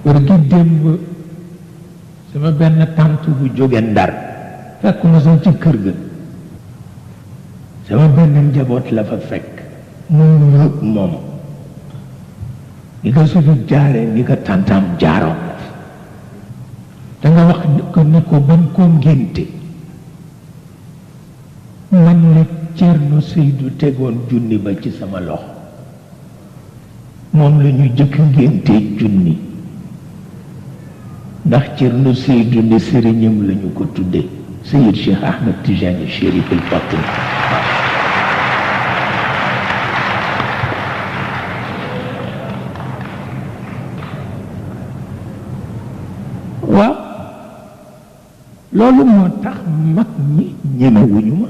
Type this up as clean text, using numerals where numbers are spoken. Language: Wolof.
góor gi démb sama benn tante bu jóge Ndar fekk ma sax ci kër ga sama benn njaboot la fa fekk mu nuyoog moom ni ko suñu jaaree ni ko tantam jaaroon la da nga wax ko ni ko ban ko ngénte man la Cerno Seydou tegoon junni ba ci sama loxo moom la ñu jëkk ngénte junni ndax Cerno Seydou ne sëriñam la ñu ko tudde Seyid Cheikh Ahmed Tijani Chérif El Fatim waaw loolu moo tax mag ñi ñemewuñu ma